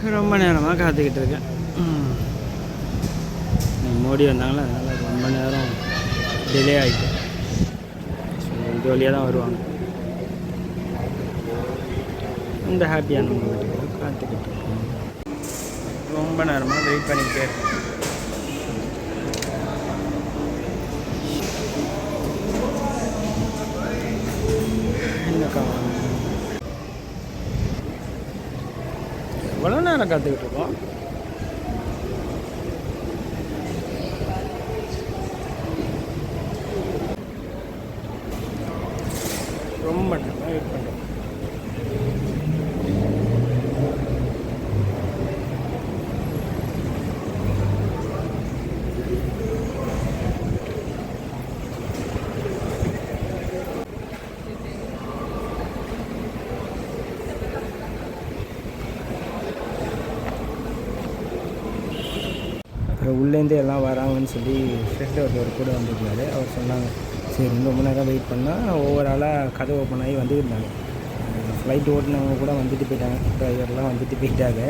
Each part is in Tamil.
ரொம்ப நேரமாக காத்துக்கிட்டு இருக்கேன். மோடி வந்தாங்களா, அதனால் ரொம்ப நேரம் டிலே ஆகிட்டு. ஸோ இது வழியாக தான் வருவாங்க. இந்த ஹாப்பியான மூமெண்ட்டுக்காக காத்துக்கிட்டு இருக்கோம். ரொம்ப நேரமாக வெயிட் பண்ணிக்கிட்டே இருக்கேன். எவ்வளோ நேரம் காத்துக்கிட்டு இருக்கோம். ரொம்ப நேரம் வெயிட் பண்ணுறோம். அப்புறம் உள்ளேருந்து எல்லாம் வராங்கன்னு சொல்லி ஃப்ரெண்டு ஒருத்தர் கூட வந்துருந்தாரு. அவர் சொன்னாங்க, சரி ரொம்ப நேரம் வெயிட் பண்ணால் ஓவராலாக கதை ஓப்பன் ஆகி வந்துருந்தாங்க. ஃப்ளைட் ஓட்டினவங்க கூட வந்துட்டு போயிட்டாங்க, டிரைவர்லாம் வந்துட்டு போயிட்டாங்க.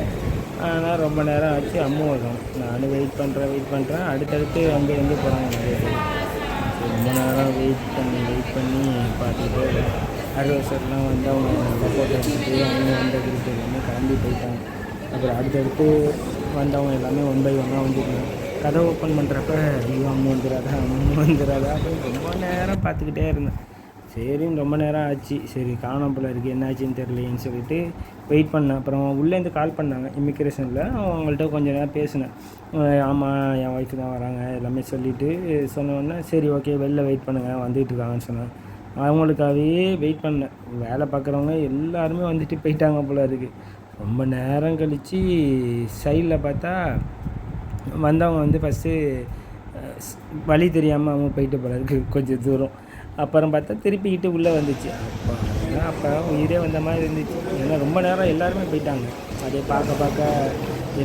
ஆனால் ரொம்ப நேரம் ஆச்சு. அம்மா வரும், நானும் வெயிட் பண்ணுறேன். அடுத்தடுத்து அங்கே போகிறாங்க நிறைய பேர். ரொம்ப நேரம் வெயிட் பண்ணி பார்த்துட்டு அட்வைசர்லாம் வந்து அவங்க நல்லா ஃபோட்டோ எடுத்துகிட்டு அவங்க வந்த குரூப் எல்லாமே கிளம்பி போயிட்டாங்க. அப்புறம் அடுத்தடுத்து வந்தவங்க எல்லாமே 1 by 1 வந்துருந்தாங்க. கதை ஓப்பன் பண்ணுறப்ப ஐயோ அம்மா வந்துடாதா அப்படின்னு ரொம்ப நேரம் பார்த்துக்கிட்டே இருந்தேன். சரின்னு ரொம்ப நேரம் ஆச்சு. சரி காணாமல் இருக்குது, என்ன ஆச்சுன்னு தெரியலையேன்னு சொல்லிட்டு வெயிட் பண்ணேன். அப்புறம் உள்ளேருந்து கால் பண்ணாங்க இமிக்ரேஷனில். அவங்கள்ட்ட கொஞ்சம் நேரம் பேசினேன். ஆமாம் என் ஒய்ஃபு தான் வராங்க எல்லாமே சொல்லிவிட்டு சொன்னோடனே சரி ஓகே வெளில வெயிட் பண்ணுங்கள் வந்துகிட்டு இருக்காங்கன்னு சொன்னேன். அவங்களுக்காகவே வெயிட் பண்ணேன். வேலை பார்க்குறவங்க எல்லாருமே வந்துட்டு போயிட்டாங்க போல இருக்குது. ரொம்ப நேரம் கழித்து சைடில் பார்த்தா வந்தவங்க வந்து ஃபஸ்ட்டு வழி தெரியாமல் அவங்க போயிட்டு போல இருக்குது கொஞ்சம் தூரம். அப்புறம் பார்த்தா திருப்பிக்கிட்டு உள்ளே வந்துச்சு. அப்போ உயிரே வந்த மாதிரி இருந்துச்சு. ஏன்னா ரொம்ப நேரம் எல்லாருமே போயிட்டாங்க. அதே பார்க்க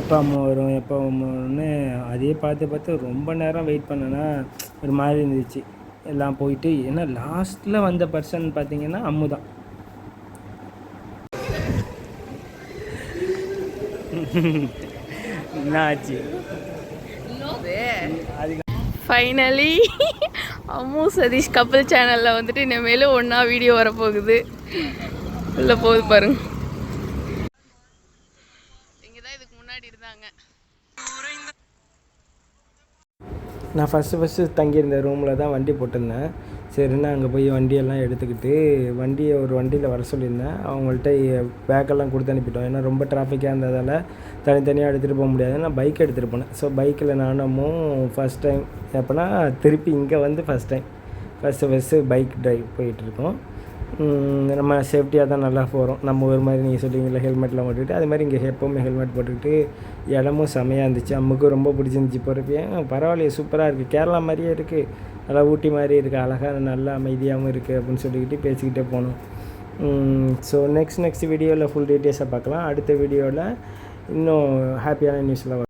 எப்போ அம்மா வரும்னு அதே பார்த்து ரொம்ப நேரம் வெயிட் பண்ணேன்னா ஒரு மாதிரி இருந்துச்சு. எல்லாம் போயிட்டு ஏன்னா லாஸ்ட்டில் வந்த பர்சன் பார்த்திங்கன்னா அம்மு தான். என்ன ஆச்சு? ஃபைனலி அம்மு சதீஷ் கப்பல் சேனலில் வந்துட்டு இனிமேல் ஒன்றா வீடியோ வரப்போகுது. உள்ள போகுது பாருங்க. இங்கே தான் இதுக்கு முன்னாடி இருந்தாங்க. நான் ஃபஸ்ட்டு தங்கியிருந்த ரூமில் தான் வண்டி போட்டிருந்தேன். சரின்னா அங்கே போய் வண்டியெல்லாம் எடுத்துக்கிட்டு ஒரு வண்டியில் வர சொல்லியிருந்தேன். அவங்கள்ட்ட பேக்கெல்லாம் கொடுத்து அனுப்பிட்டோம். ஏன்னா ரொம்ப டிராஃபிக்காக இருந்ததால் தனித்தனியாக எடுத்துகிட்டு போக முடியாது. நான் பைக் எடுத்துகிட்டு போனேன். ஸோ பைக்கில் நானும் ஃபஸ்ட் டைம் எப்போனா திருப்பி இங்கே வந்து ஃபஸ்ட்டு பைக் ட்ரைவ் போயிட்டுருக்கோம். நம்ம சேஃப்டியாக தான் நல்லா போகிறோம். நம்ம ஒரு மாதிரி நீங்கள் சொல்லுவீங்களா ஹெல்மெட்லாம் போட்டுக்கிட்டு, அது மாதிரி இங்கே எப்போவுமே ஹெல்மெட் போட்டுக்கிட்டு இடமும் செமையாக இருந்துச்சு. அம்முக்கும் ரொம்ப பிடிச்சிருந்துச்சி. போகிறப்ப பரவாயில்லையே சூப்பராக இருக்குது, கேரளா மாதிரியே இருக்குது, நல்லா ஊட்டி மாதிரி இருக்குது, அழகாக நல்லா அமைதியாகவும் இருக்குது அப்படின்னு சொல்லிக்கிட்டு பேசிக்கிட்டே போனோம். ஸோ நெக்ஸ்ட் வீடியோவில் ஃபுல் டீட்டெயில்ஸாக பார்க்கலாம். அடுத்த வீடியோவில் இன்னும் ஹாப்பியான நியூஸ்லாம்